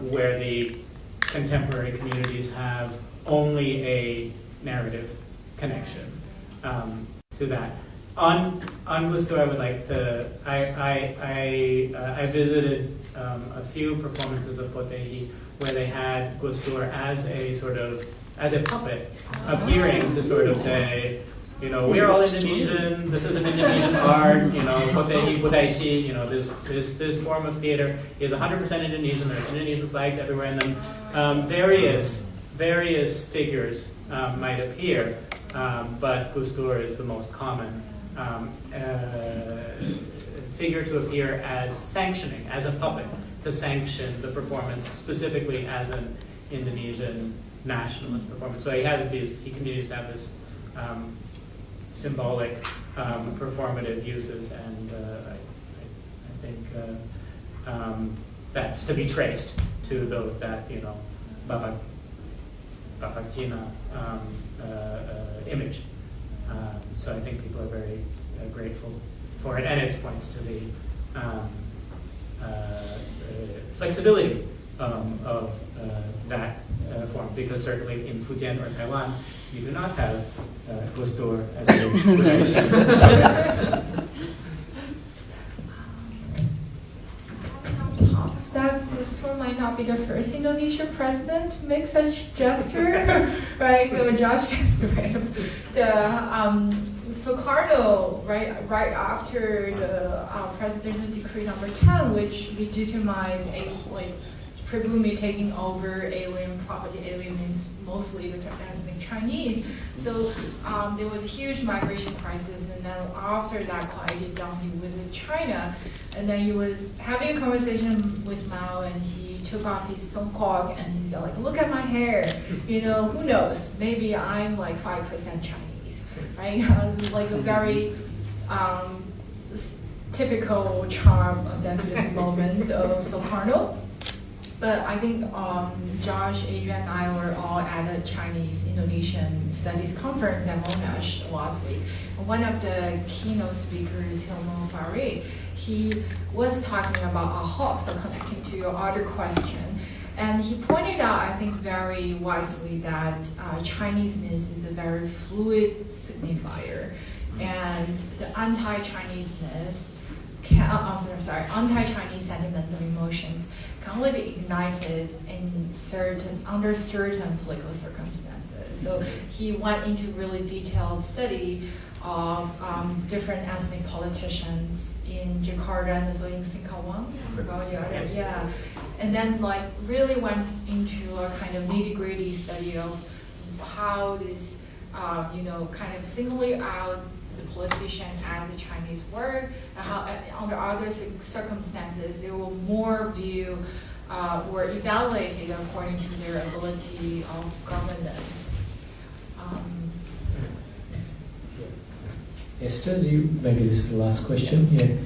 where the contemporary communities have only a narrative connection to that. On Gus Dur, I would like to. I visited a few performances of Potehi where they had Gus Dur as a puppet appearing to sort of say, we're all Indonesian. This is an Indonesian art. Potehi, Budaishi. This form of theater is 100% Indonesian. There's Indonesian flags everywhere in them. Various figures might appear, but Gus Dur is the most common figure to appear as sanctioning, as a puppet, to sanction the performance specifically as an Indonesian nationalist performance. So he continues to have this symbolic, performative uses, and I think that's to be traced to that Bapak Cina image. So I think people are very grateful for it, and it points to the flexibility of that form, because certainly in Fujian or Taiwan, you do not have Gus Dur as a that Gus Dur might not be the first Indonesian president to make such gesture, right? So Josh right, Suharto, right after the presidential decree number 10, which legitimized Pribumi taking over alien property. Alien means mostly the ethnic Chinese. So there was a huge migration crisis, and then after that quieted down, he visited China, and then he was having a conversation with Mao, and he took off his songkok, and he said, look at my hair, who knows, maybe I'm 5% Chinese, right? Like a very typical charm offensive moment of Suharto. But I think Josh, Adrian, and I were all at the Chinese-Indonesian Studies Conference at Monash last week. One of the keynote speakers, Hilmo Farid, he was talking about Ahok, so connecting to your other question. And he pointed out, I think very wisely, that Chineseness is a very fluid signifier. And the anti-Chineseness, anti-Chinese sentiments and emotions can only be ignited under certain political circumstances. So he went into really detailed study of different ethnic politicians in Jakarta and also in Singkawang. I forgot the other, yeah. And then really went into a kind of nitty-gritty study of how this, kind of singly out the politician as a Chinese word, and how under other circumstances they will more view or evaluated according to their ability of governance. Esther, maybe this is the last question. Yeah.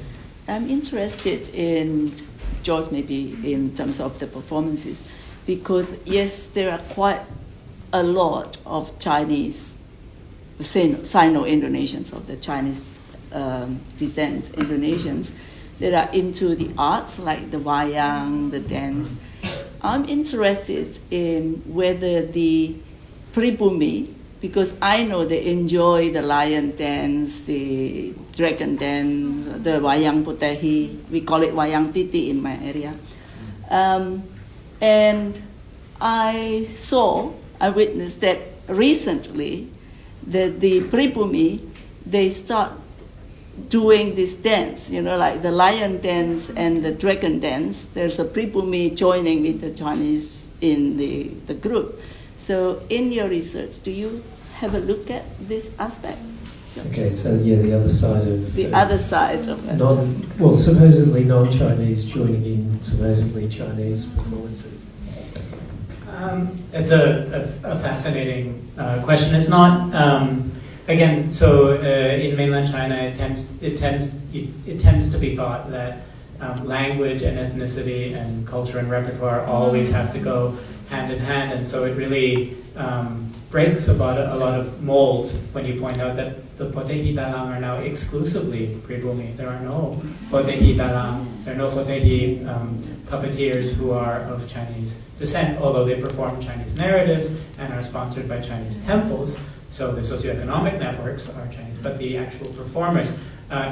I'm interested in, George, maybe in terms of the performances, because yes, there are quite a lot of Chinese, Sino-Indonesians, or the Chinese descent Indonesians, that are into the arts, like the wayang, the dance. I'm interested in whether the pribumi, because I know they enjoy the lion dance, the dragon dance, the wayang potehi. We call it wayang titi in my area. And I witnessed that recently that the pribumi, they start doing this dance, like the lion dance and the dragon dance. There's a pribumi joining with the Chinese in the group. So in your research, do you have a look at this aspect? Okay, so yeah, the other side of... The other side of it. Supposedly non-Chinese joining in supposedly Chinese performances. It's a fascinating question. It's not... Again, so in mainland China, it tends to be thought that language and ethnicity and culture and repertoire always have to go hand in hand, and so it really breaks a lot of molds when you point out that the potehi dalang are now exclusively pribumi. There are no potehi dalang, there are no potehi puppeteers who are of Chinese descent, although they perform Chinese narratives and are sponsored by Chinese temples. So the socioeconomic networks are Chinese, but the actual performers,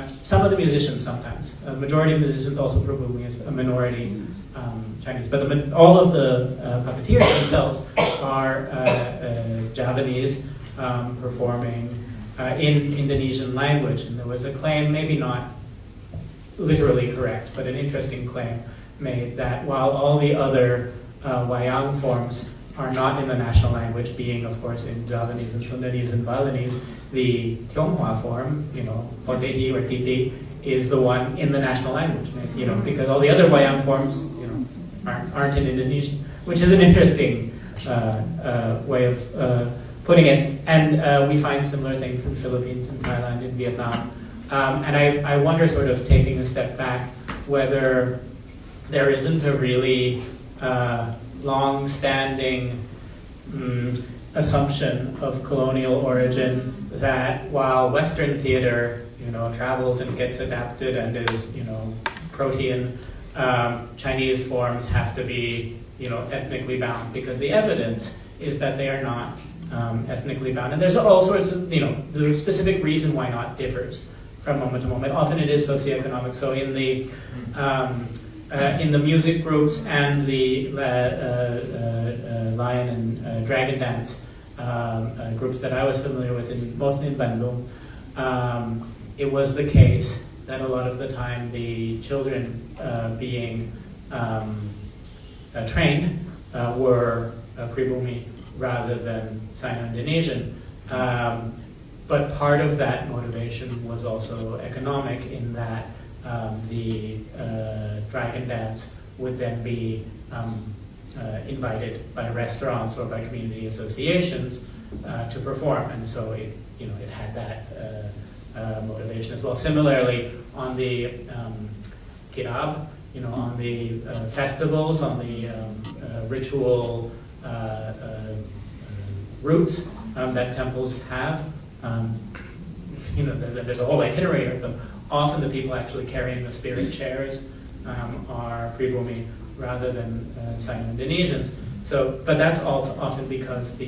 some of the musicians sometimes, the majority of musicians also probably is a minority Chinese, but all of the puppeteers themselves are Javanese performing in Indonesian language. And there was a claim, maybe not literally correct, but an interesting claim made that while all the other wayang forms are not in the national language, being of course in Javanese and Sundanese and Balinese, the Tionghoa form, potehi or titi, is the one in the national language, because all the other wayang forms, aren't in Indonesian, which is an interesting way of putting it. And we find similar things in the Philippines, in Thailand, in Vietnam. And I wonder, sort of taking a step back, whether there isn't a really long-standing assumption of colonial origin that while Western theater, travels and gets adapted and is, protean, Chinese forms have to be, ethnically bound, because the evidence is that they are not ethnically bound. And there's all sorts of, the specific reason why not differs from moment to moment. Often it is socioeconomic. So in the music groups and the lion and dragon dance groups that I was familiar with, mostly in Bandung, it was the case that a lot of the time the children being trained were pribumi rather than Sino-Indonesian. But part of that motivation was also economic, in that the dragon dance would then be invited by restaurants or by community associations to perform, and so it had that motivation as well. Similarly, on the kirab, on the festivals, on the ritual routes that temples have, there's a whole itinerary of them. Often the people actually carrying the spirit chairs are pribumi rather than Sino-Indonesians. So, but that's often because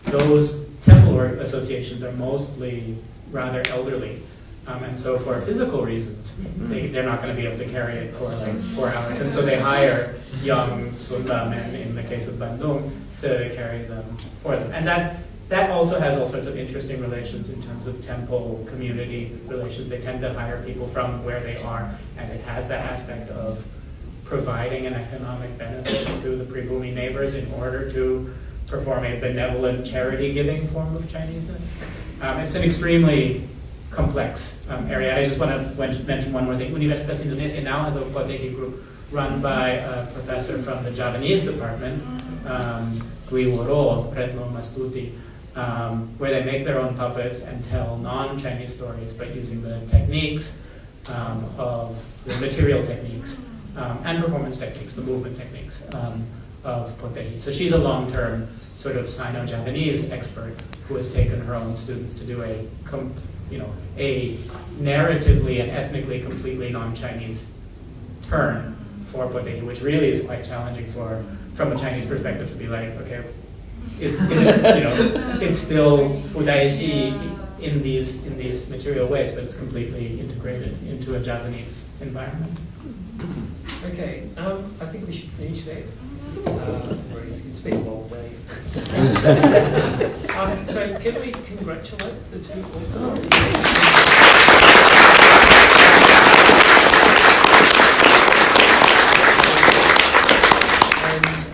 those temple associations are mostly rather elderly. And so for physical reasons, they're not going to be able to carry it for like 4 hours. And so they hire young Sunda men, in the case of Bandung, to carry them for them. And that also has all sorts of interesting relations in terms of temple-community relations. They tend to hire people from where they are, and it has that aspect of providing an economic benefit to the pribumi neighbors in order to perform a benevolent charity-giving form of Chineseness. It's an extremely complex area. I just want to mention one more thing. Universitas Indonesia now has a potehi group run by a professor from the Javanese department, Dwi Woro, Retno Mastuti, where they make their own puppets and tell non-Chinese stories, but using the techniques of the material techniques and performance techniques, the movement techniques of Potehi. So she's a long-term sort of Sino-Japanese expert who has taken her own students to do a narratively and ethnically completely non-Chinese turn for Potehi, which really is quite challenging from a Chinese perspective to be like, okay, is it, it's still Udaishi in these material ways, but it's completely integrated into a Japanese environment. Okay, I think we should finish there. It's been a long day. So can we congratulate the two authors?